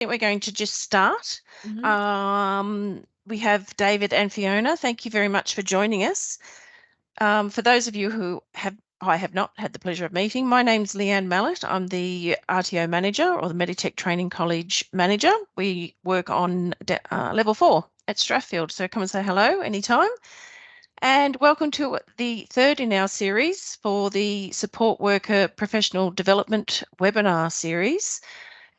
We're going to just start. Mhm. We have David and Fiona. Thank you very much for joining us. For those of you who I have not had the pleasure of meeting, my name's Leanne Mallett. I'm the RTO manager, or the Meditech Training College manager. We work on level 4 at Strathfield, so come and say hello anytime. And welcome to the third in our series for the Support Worker Professional Development webinar series.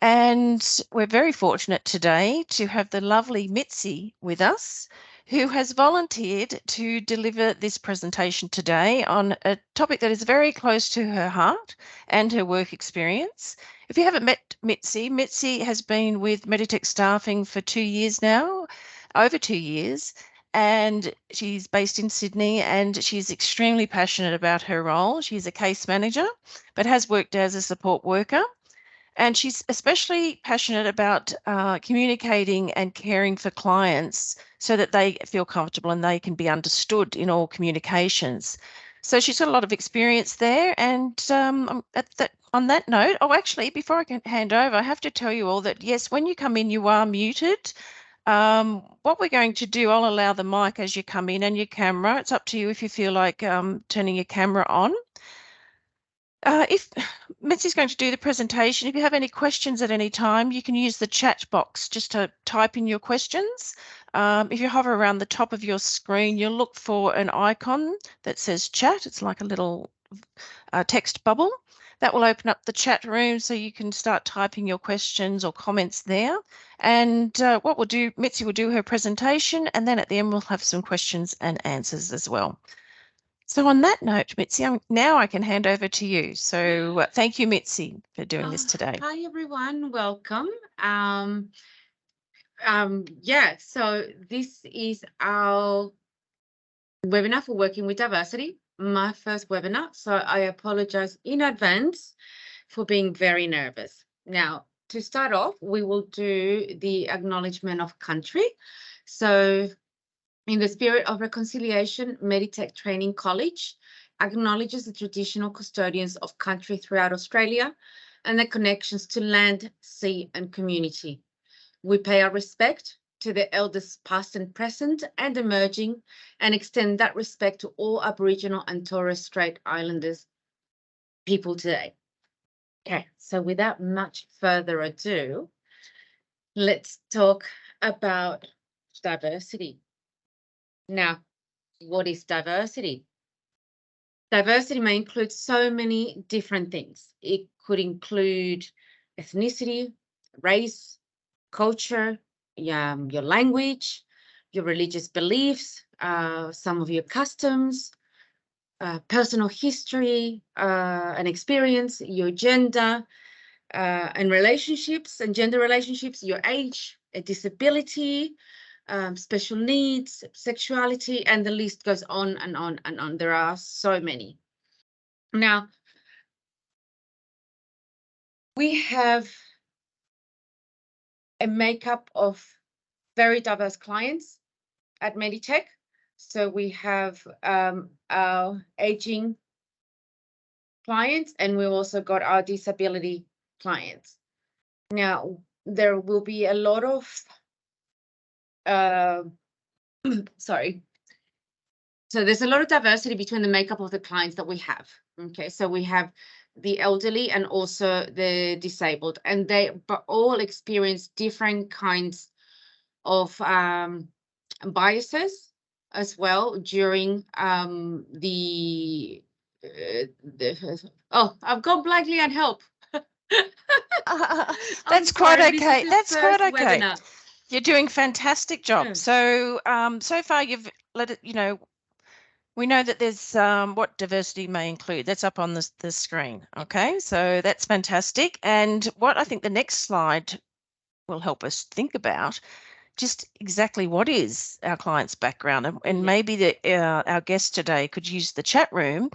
And we're very fortunate today to have the lovely Mitzi with us, who has volunteered to deliver this presentation today on a topic that is very close to her heart and her work experience. If you haven't met Mitzi, Mitzi has been with Meditech Staffing for 2 years now, over 2 years, and she's based in Sydney, and she's extremely passionate about her role. She's a case manager, but has worked as a support worker. And she's especially passionate about communicating and caring for clients so that they feel comfortable and they can be understood in all communications. So she's got a lot of experience there. And on that note, actually, before I can hand over, I have to tell you all that, yes, when you come in, you are muted. What we're going to do, I'll allow the mic as you come in and your camera. It's up to you if you feel like turning your camera on. If Mitzi's going to do the presentation, if you have any questions at any time, you can use the chat box just to type in your questions. If you hover around the top of your screen, you'll look for an icon that says chat. It's like a little text bubble. That will open up the chat room so you can start typing your questions or comments there. And what we'll do, Mitzi will do her presentation, and then at the end we'll have some questions and answers as well. So on that note, Mitzi, now I can hand over to you. So thank you, Mitzi, for doing this today. Hi, everyone. Welcome. So this is our webinar for working with diversity, my first webinar. So I apologize in advance for being very nervous. Now, to start off, we will do the acknowledgement of country. So in the spirit of reconciliation, Meditech Training College acknowledges the traditional custodians of country throughout Australia and their connections to land, sea, and community. We pay our respect to the elders past and present and emerging, and extend that respect to all Aboriginal and Torres Strait Islanders people today. Okay, so without much further ado, let's talk about diversity. Now, what is diversity? Diversity may include so many different things. It could include ethnicity, race, culture, your language, your religious beliefs, some of your customs, personal history and experience, your gender and relationships and gender relationships, your age, a disability, special needs, sexuality, and the list goes on and on and on. There are so many. Now, we have a makeup of very diverse clients at Meditech. So we have our aging clients, and we've also got our disability clients. Now, there will be a lot of sorry. So there's a lot of diversity between the makeup of the clients that we have. Okay, so we have the elderly and also the disabled, and they all experience different kinds of biases as well during I've gone blankly and help. That's quite okay. That's quite okay. Webinar. You're doing a fantastic job. Yeah. So so far you've let it, we know that there's what diversity may include. That's up on the screen. Okay, so that's fantastic. And what I think the next slide will help us think about just exactly what is our client's background, and maybe our guest today could use the chat room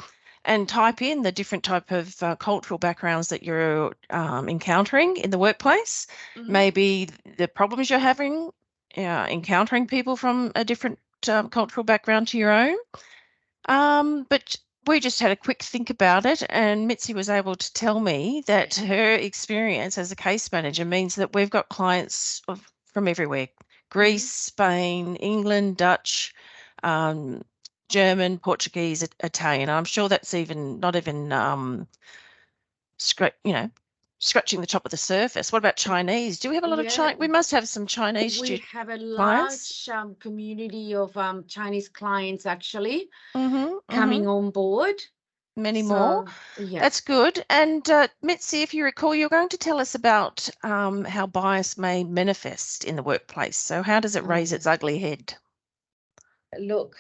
and type in the different type of cultural backgrounds that you're encountering in the workplace, maybe the problems you're having encountering people from a different cultural background to your own. But we just had a quick think about it, and Mitzi was able to tell me that her experience as a case manager means that we've got clients from everywhere: Greece, Spain, England, Dutch, German, Portuguese, Italian. I'm sure that's not even scratching the top of the surface. What about Chinese? Do we have a lot of Chinese? We must have some Chinese We have a clients. large community of Chinese clients actually Mm-hmm, coming on board. Many more. Yeah. That's good. And Mitzi, if you recall, you're going to tell us about how bias may manifest in the workplace. So how does it raise its ugly head? Look,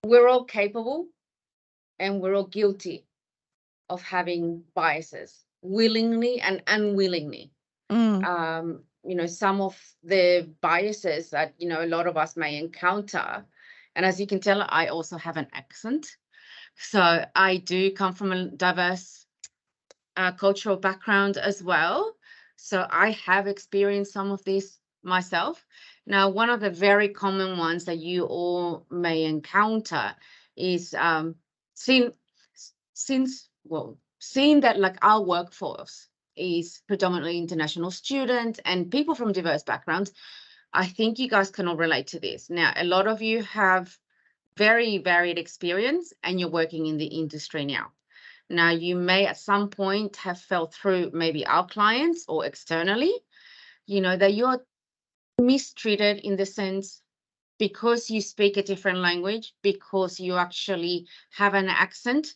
we're all capable and we're all guilty of having biases, willingly and unwillingly. Some of the biases that, a lot of us may encounter. And as you can tell, I also have an accent. So I do come from a diverse cultural background as well. So I have experienced some of this myself. Now, one of the very common ones that you all may encounter is seeing that like our workforce is predominantly international students and people from diverse backgrounds. I think you guys can all relate to this. Now, a lot of you have very varied experience and you're working in the industry now. Now, you may at some point have felt through maybe our clients or externally, that you're mistreated in the sense because you speak a different language, because you actually have an accent,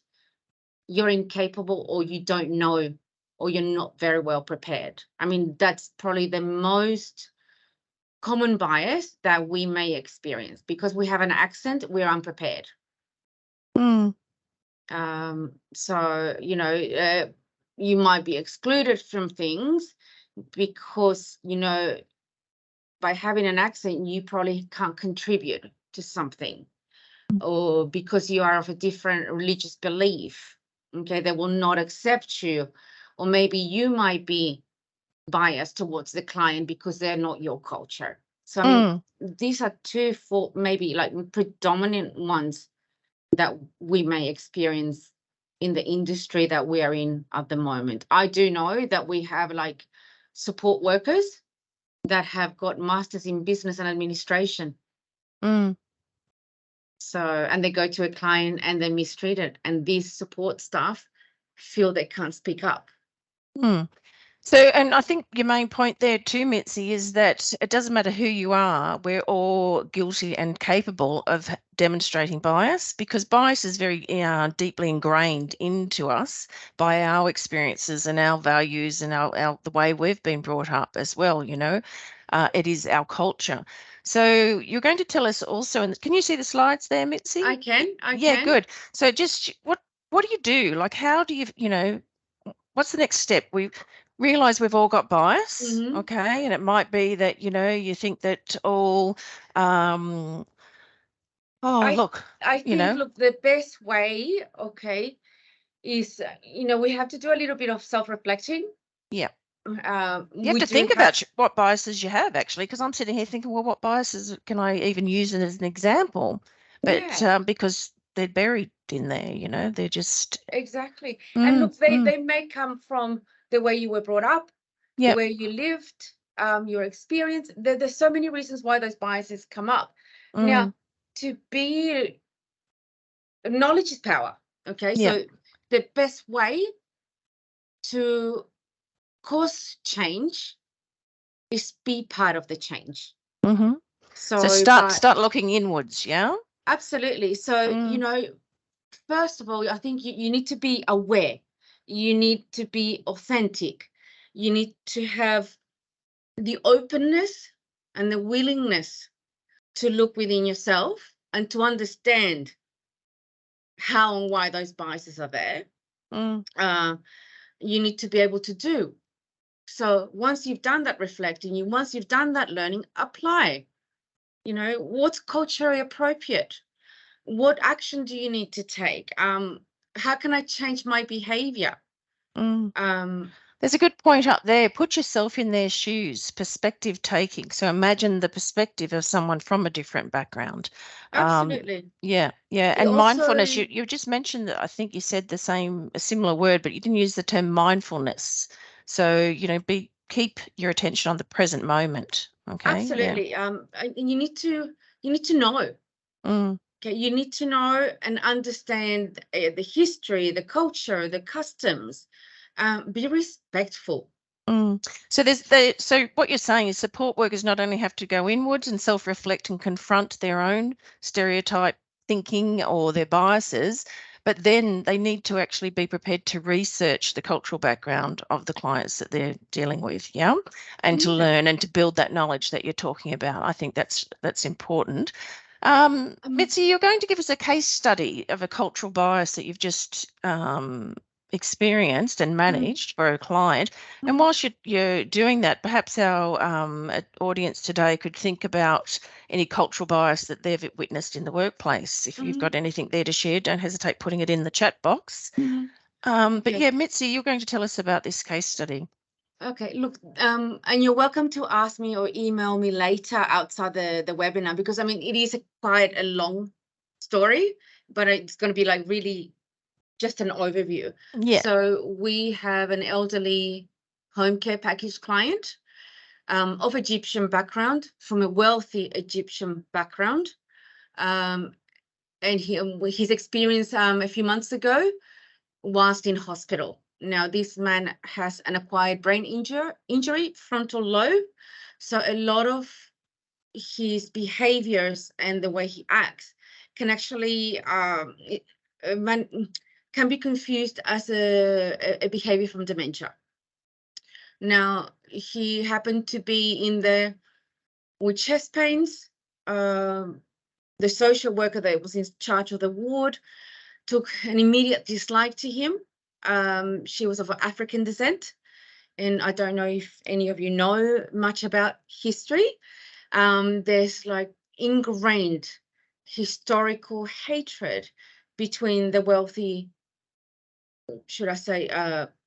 you're incapable or you don't know or you're not very well prepared. I mean, that's probably the most common bias that we may experience. Because we have an accent, we're unprepared. So, you might be excluded from things because, by having an accent, you probably can't contribute to something, or because you are of a different religious belief, okay, they will not accept you, or maybe you might be biased towards the client because they're not your culture. So, I mean, these are two maybe like predominant ones that we may experience in the industry that we are in at the moment. I do know that we have like support workers that have got masters in business and administration. So, and they go to a client and they're mistreated, and these support staff feel they can't speak up. So, and I think your main point there too, Mitzi, is that it doesn't matter who you are, we're all guilty and capable of demonstrating bias, because bias is very deeply ingrained into us by our experiences and our values and the way we've been brought up as well, it is our culture. So you're going to tell us also, and can you see the slides there, Mitzi? I can. Yeah, good. So just what do you do? Like, how do you, what's the next step? We realize we've all got bias, okay, and it might be that you think that all I think look, the best way, okay, is we have to do a little bit of self-reflecting. Yeah. You have to think about what biases you have, actually, because I'm sitting here thinking, well, what biases can I even use it as an example? But because they're buried in there, they're just exactly. And look, they may come from the way you were brought up, the way you lived, your experience. There's so many reasons why those biases come up. Now, knowledge is power. Okay, so the best way to cause change is be part of the change. So start looking inwards. Yeah, absolutely. So first of all, I think you need to be aware. You need to be authentic. You need to have the openness and the willingness to look within yourself and to understand how and why those biases are there. You need to be able to do. So once you've done that reflecting, once you've done that learning, apply. What's culturally appropriate? What action do you need to take? How can I change my behavior? There's a good point up there. Put yourself in their shoes, perspective taking. So imagine the perspective of someone from a different background. Absolutely. Yeah. It And mindfulness, also, you just mentioned that I think you said a similar word, but you didn't use the term mindfulness. So, keep your attention on the present moment. Okay. Yeah. absolutely. And you need to know. Mm. Okay, you need to know and understand the history, the culture, the customs. Be respectful. So what you're saying is support workers not only have to go inwards and self-reflect and confront their own stereotype thinking or their biases, but then they need to actually be prepared to research the cultural background of the clients that they're dealing with, yeah, and to Yeah. learn and to build that knowledge that you're talking about. I think that's important. Mitzi, you're going to give us a case study of a cultural bias that you've just experienced and managed for a client. And whilst you're doing that, perhaps our audience today could think about any cultural bias that they've witnessed in the workplace. If you've got anything there to share, don't hesitate putting it in the chat box. But Okay. yeah, Mitzi, you're going to tell us about this case study. Okay, look, and you're welcome to ask me or email me later outside the webinar, because I mean, it is quite a long story, but it's going to be like really just an overview. Yeah. So we have an elderly home care package client of Egyptian background, from a wealthy Egyptian background. And his experience a few months ago whilst in hospital. Now, this man has an acquired brain injury, frontal lobe. So a lot of his behaviors and the way he acts can actually can be confused as a behavior from dementia. Now, he happened to be in there with chest pains. The social worker that was in charge of the ward took an immediate dislike to him. She was of African descent, and I don't know if any of you know much about history. There's like ingrained historical hatred between the wealthy, should I say,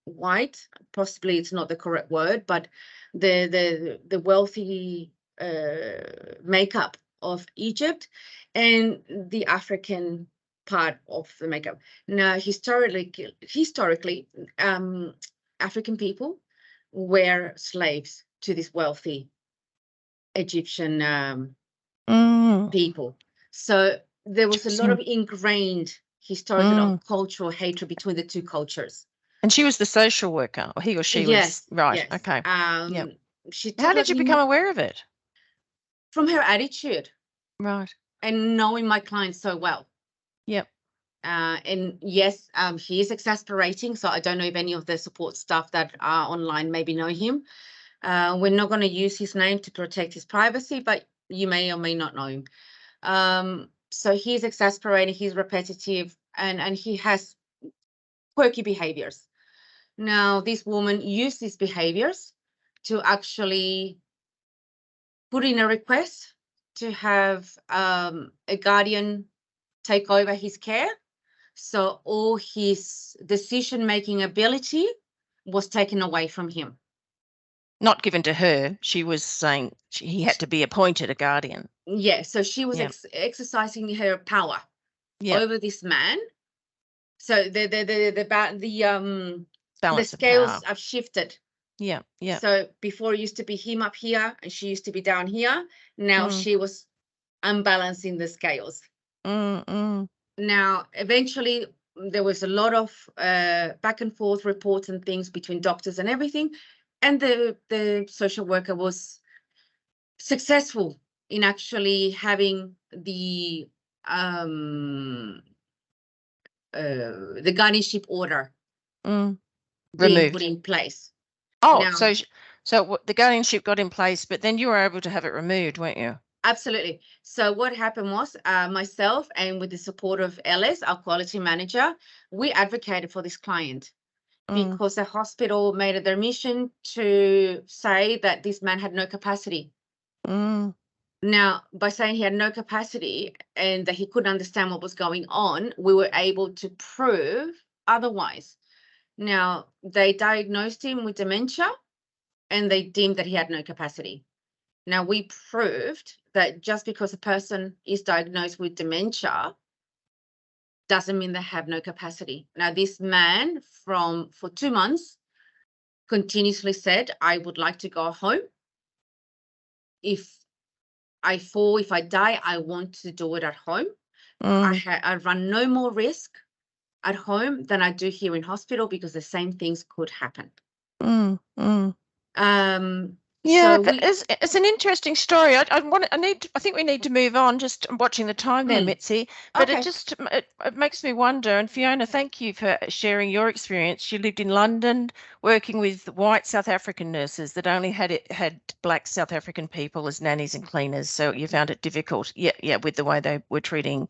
white? Possibly it's not the correct word, but the wealthy makeup of Egypt and the African part of the makeup. Now, historically, African people were slaves to this wealthy Egyptian people. So there was a lot of ingrained historical and cultural hatred between the two cultures. And she was the social worker, or he or she was, right? Yes. Okay. Yeah. She took How did you become aware of it? From her attitude, right, and knowing my client so well. Yep. And yes, he is exasperating. So I don't know if any of the support staff that are online maybe know him. We're not going to use his name to protect his privacy, but you may or may not know him. So he's exasperating, he's repetitive, and he has quirky behaviors. Now, this woman used these behaviors to actually put in a request to have a guardian take over his care. So all his decision-making ability was taken away from him. Not given to her. She was saying he had to be appointed a guardian. Yeah, so she was exercising her power over this man. So the scales have shifted. Yeah. So before it used to be him up here and she used to be down here. Now she was unbalancing the scales. Now, eventually, there was a lot of back and forth reports and things between doctors and everything. And the social worker was successful in actually having the guardianship order being put in place. Oh, now, so the guardianship got in place, but then you were able to have it removed, weren't you? Absolutely. So what happened was myself, and with the support of Ellis, our quality manager, we advocated for this client because the hospital made it their mission to say that this man had no capacity. Now, by saying he had no capacity and that he couldn't understand what was going on, we were able to prove otherwise. Now, they diagnosed him with dementia and they deemed that he had no capacity. Now, we proved that just because a person is diagnosed with dementia doesn't mean they have no capacity. Now, this man for 2 months continuously said, I would like to go home. If I fall, if I die, I want to do it at home. I run no more risk at home than I do here in hospital because the same things could happen. Yeah, So it's an interesting story. I think we need to move on. Just watching the time there, Mitzi. But okay. it makes me wonder. And Fiona, thank you for sharing your experience. You lived in London, working with white South African nurses that only had black South African people as nannies and cleaners. So you found it difficult. Yeah, with the way they were treating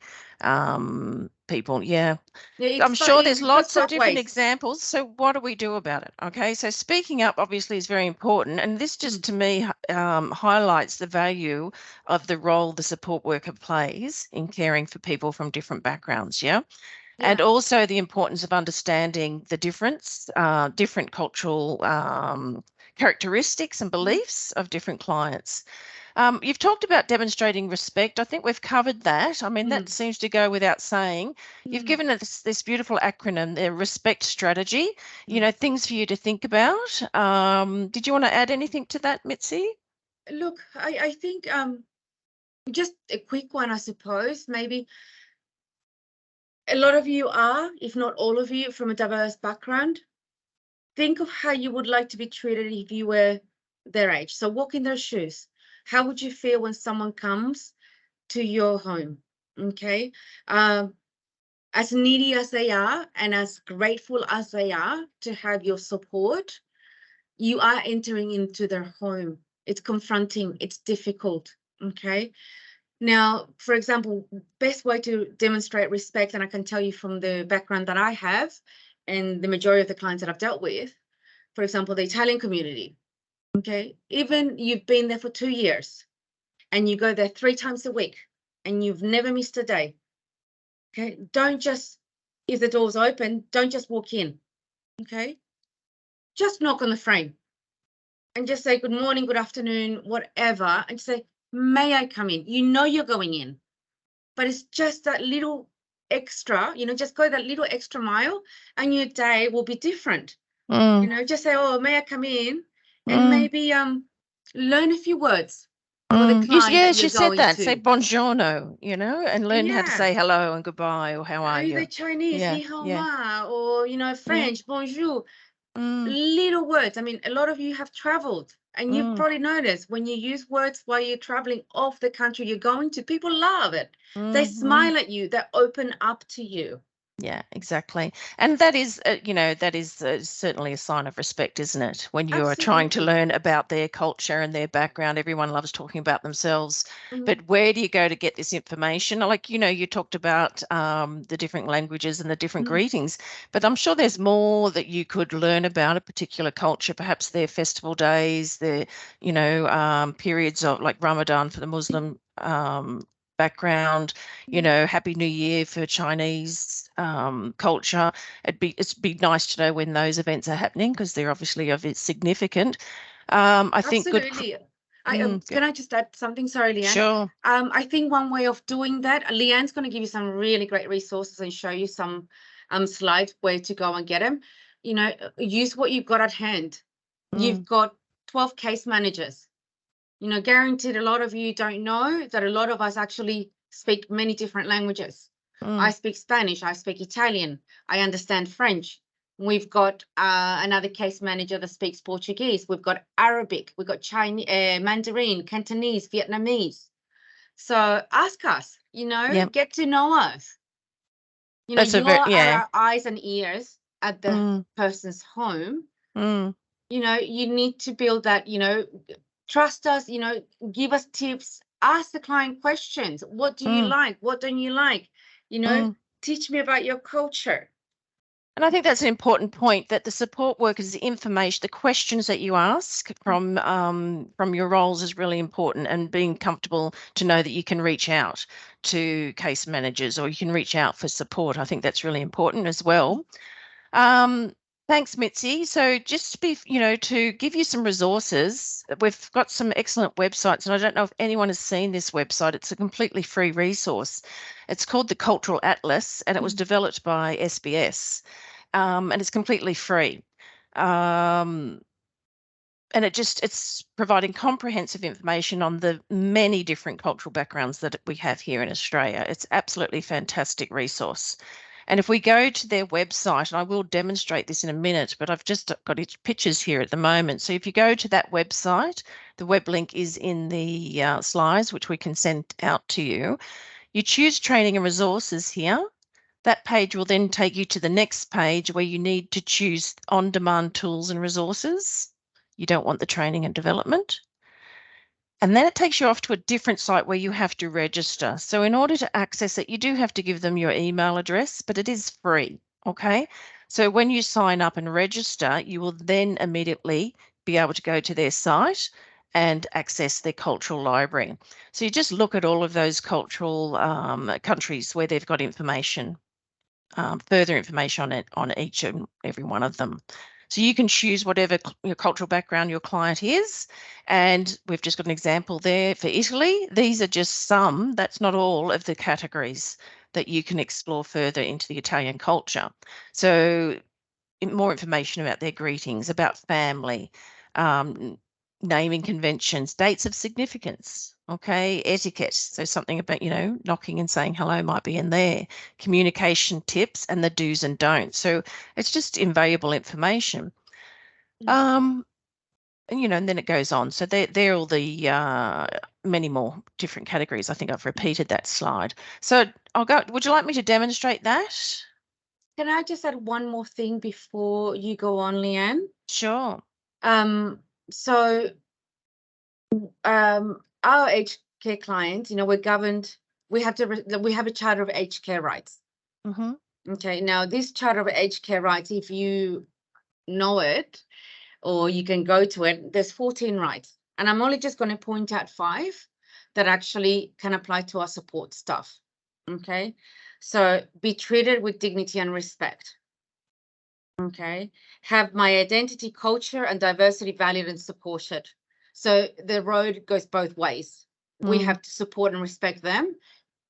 people. Yeah. Yeah, I'm sure there's it goes lots of both different ways. examples. So what do we do about it? Okay, so speaking up obviously is very important. And this just to me highlights the value of the role the support worker plays in caring for people from different backgrounds. Yeah. And also the importance of understanding the different cultural characteristics and beliefs of different clients. You've talked about demonstrating respect. I think we've covered that. I mean, that seems to go without saying. You've given us this beautiful acronym, the respect strategy, things for you to think about. Did you want to add anything to that, Mitzi? Look, I think just a quick one, I suppose. Maybe a lot of you are, if not all of you, from a diverse background. Think of how you would like to be treated if you were their age. So walk in their shoes. How would you feel when someone comes to your home? Okay. As needy as they are and as grateful as they are to have your support, you are entering into their home. It's confronting, it's difficult. Okay. Now, for example, best way to demonstrate respect, and I can tell you from the background that I have and the majority of the clients that I've dealt with, for example, the Italian community. Okay. Even you've been there for 2 years and you go there 3 times a week and you've never missed a day. Okay. Don't just, if the door's open, don't just walk in. Okay. Just knock on the frame and just say good morning, good afternoon, whatever, and say, may I come in? You know you're going in, but it's just that little extra, just go that little extra mile and your day will be different. Just say, oh, may I come in? And maybe learn a few words for the client that Yes, you're you said going that. to. Say buongiorno, and learn how to say hello and goodbye or how are you. Either Chinese, Yeah, ni hao yeah. ma, or French, bonjour. Little words. I mean, a lot of you have traveled and you've probably noticed when you use words while you're traveling off the country you're going to, people love it. They smile at you, they open up to you. Yeah, exactly. And that is, certainly a sign of respect, isn't it? When you are trying to learn about their culture and their background, everyone loves talking about themselves. But where do you go to get this information? Like, you talked about the different languages and the different greetings, but I'm sure there's more that you could learn about a particular culture, perhaps their festival days, their, periods of like Ramadan for the Muslim background, Happy New Year for Chinese culture. It'd be nice to know when those events are happening because they're obviously of it's significant. I think absolutely. Can I just add something? Sorry, Leanne. Sure. I think one way of doing that, Leanne's going to give you some really great resources and show you some slides where to go and get them. Use what you've got at hand. You've got 12 case managers. Guaranteed a lot of you don't know that a lot of us actually speak many different languages. I speak Spanish, I speak Italian, I understand French. We've got another case manager that speaks Portuguese. We've got Arabic, we've got Chinese, Mandarin, Cantonese, Vietnamese. So ask us, get to know us. You are our eyes and ears at the person's home. You need to build that, trust us, give us tips, ask the client questions. What do you like? What don't you like? Teach me about your culture. And I think that's an important point, that the support workers' information, the questions that you ask from your roles is really important, and being comfortable to know that you can reach out to case managers or you can reach out for support. I think that's really important as well. Thanks, Mitzi. So just to be, to give you some resources, we've got some excellent websites, and I don't know if anyone has seen this website. It's a completely free resource. It's called the Cultural Atlas, and it was developed by SBS, and it's completely free. And it's providing comprehensive information on the many different cultural backgrounds that we have here in Australia. It's absolutely fantastic resource. And if we go to their website, and I will demonstrate this in a minute, but I've just got its pictures here at the moment. So if you go to that website, the web link is in the slides, which we can send out to you. You choose training and resources here. That page will then take you to the next page where you need to choose on-demand tools and resources. You don't want the training and development. And then it takes you off to a different site where you have to register. So in order to access it, you do have to give them your email address, but it is free, okay? So when you sign up and register, you will then immediately be able to go to their site and access their cultural library. So you just look at all of those cultural countries where they've got information, further information on it, on each and every one of them. So you can choose whatever your cultural background your client is. And we've just got an example there for Italy. These are just some, that's not all of the categories that you can explore further into the Italian culture. So more information about their greetings, about family, naming conventions, dates of significance, okay, etiquette. So something about, knocking and saying hello might be in there, communication tips and the do's and don'ts. So it's just invaluable information. And then it goes on. So they're all the many more different categories. I think I've repeated that slide. So I'll go. Would you like me to demonstrate that? Can I just add one more thing before you go on, Leanne? Sure. So our aged care clients, we're governed. We have a charter of aged care rights. Mm-hmm. Okay. Now, this charter of aged care rights, if you know it, or you can go to it, there's 14 rights, and I'm only just going to point out 5 that actually can apply to our support staff. Okay. So be treated with dignity and respect. Okay. Have my identity, culture, and diversity valued and supported. So the road goes both ways. We have to support and respect them,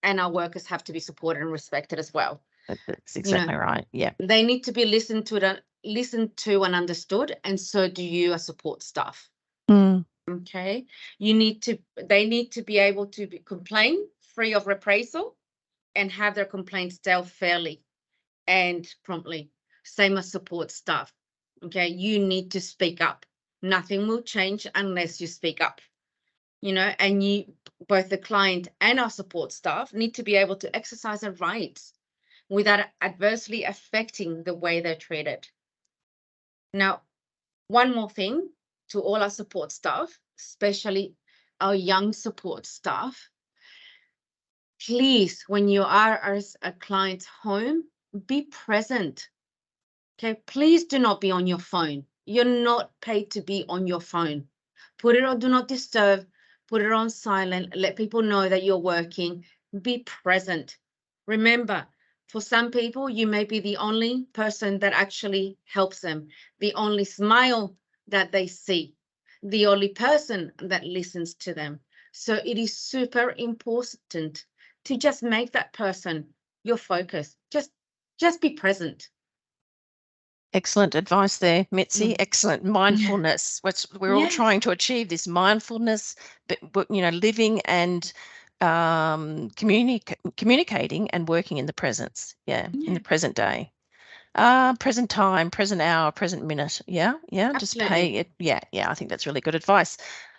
and our workers have to be supported and respected as well. That's exactly right. Yeah. They need to be listened to and understood, and so do you as support staff. Okay. They need to be able to complain free of reprisal and have their complaints dealt fairly and promptly. Same as support staff. Okay. You need to speak up. Nothing will change unless you speak up. And both the client and our support staff need to be able to exercise their rights without adversely affecting the way they're treated. Now, one more thing to all our support staff, especially our young support staff, please, when you are at a client's home, be present. Okay, please do not be on your phone. You're not paid to be on your phone. Put it on do not disturb, put it on silent, let people know that you're working. Be present. Remember, for some people, you may be the only person that actually helps them, the only smile that they see, the only person that listens to them. So it is super important to just make that person your focus. Just be present. Excellent advice there, Mitzi. Excellent mindfulness. We're all trying to achieve this mindfulness, but living and communicating and working in the presence. In the present day, present time, present hour, present minute. Yeah. Just pay it. Yeah. I think that's really good advice.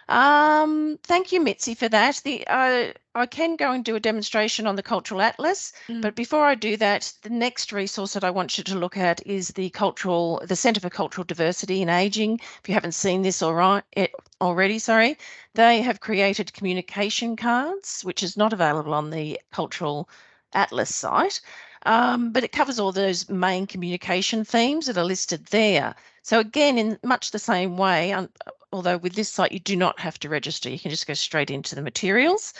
Thank you, Mitzi, for that. I can go and do a demonstration on the Cultural Atlas, but before I do that, the next resource that I want you to look at is the Centre for Cultural Diversity in Ageing. If you haven't seen this already, they have created communication cards, which is not available on the Cultural Atlas site, but it covers all those main communication themes that are listed there. So again, in much the same way, although with this site you do not have to register, you can just go straight into the materials.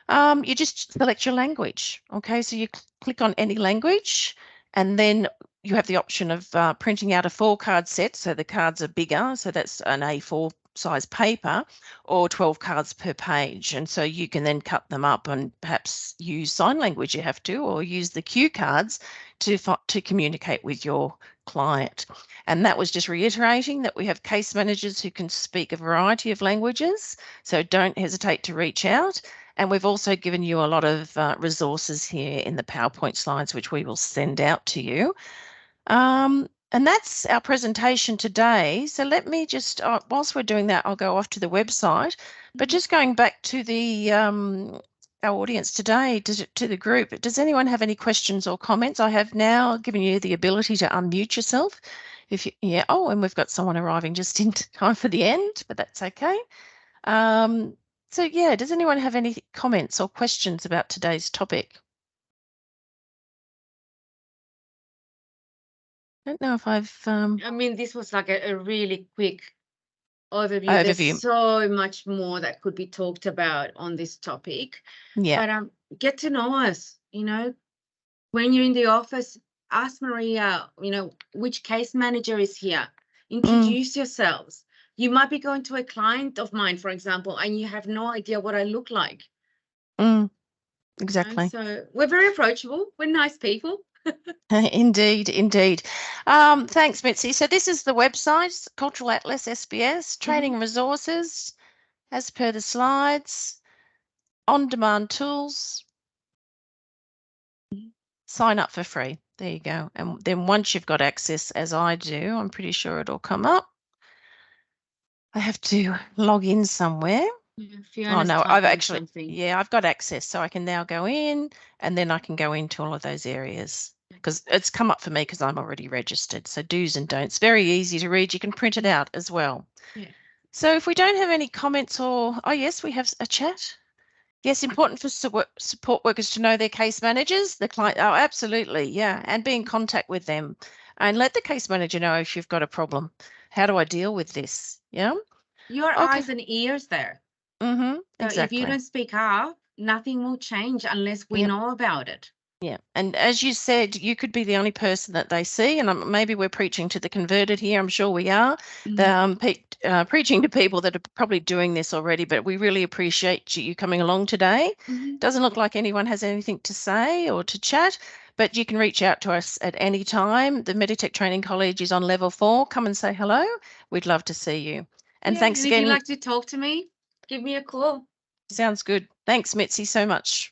You just select your language. Okay, so you click on any language, and then you have the option of printing out a 4-card set, so the cards are bigger, so that's an A4 size paper, or 12 cards per page. And so you can then cut them up and perhaps use sign language you have to, or use the cue cards to communicate with your client. And that was just reiterating that we have case managers who can speak a variety of languages, so don't hesitate to reach out. And we've also given you a lot of resources here in the PowerPoint slides, which we will send out to you. And that's our presentation today. So let me just, whilst we're doing that, I'll go off to the website. But just going back to the our audience today, to the group, does anyone have any questions or comments? I have now given you the ability to unmute yourself. If you, yeah, oh, and we've got someone arriving just in time for the end, but that's okay. So yeah, does anyone have any comments or questions about today's topic? I don't know if I've I mean, this was like a really quick overview. overview. There's so much more that could be talked about on this topic. Yeah. But get to know us, when you're in the office, ask Maria, which case manager is here. Introduce yourselves. You might be going to a client of mine, for example, and you have no idea what I look like. Exactly. So we're very approachable. We're nice people. Indeed, indeed. Thanks, Mitzi. So this is the website, Cultural Atlas SBS, training resources, as per the slides, on-demand tools, sign up for free. There you go. And then once you've got access, as I do, I'm pretty sure it'll come up. I have to log in somewhere. Oh no, I've actually, I've got access, so I can now go in, and then I can go into all of those areas because it's come up for me because I'm already registered. So do's and don'ts, very easy to read. You can print it out as well. Yeah. So if we don't have any comments or, oh yes, we have a chat. Yes, important for support workers to know their case managers, the client. Oh, absolutely, yeah, and be in contact with them, and let the case manager know if you've got a problem. How do I deal with this? Yeah. Your eyes and ears there. So exactly. if you don't speak up, nothing will change unless we know about it. Yeah. And as you said, you could be the only person that they see. And maybe we're preaching to the converted here. I'm sure we are. Preaching to people that are probably doing this already, but we really appreciate you coming along today. Doesn't look like anyone has anything to say or to chat, but you can reach out to us at any time. The Meditech Training College is on level 4. Come and say hello. We'd love to see you. And thanks again. If you'd like to talk to me, give me a call. Sounds good. Thanks, Mitzi, so much.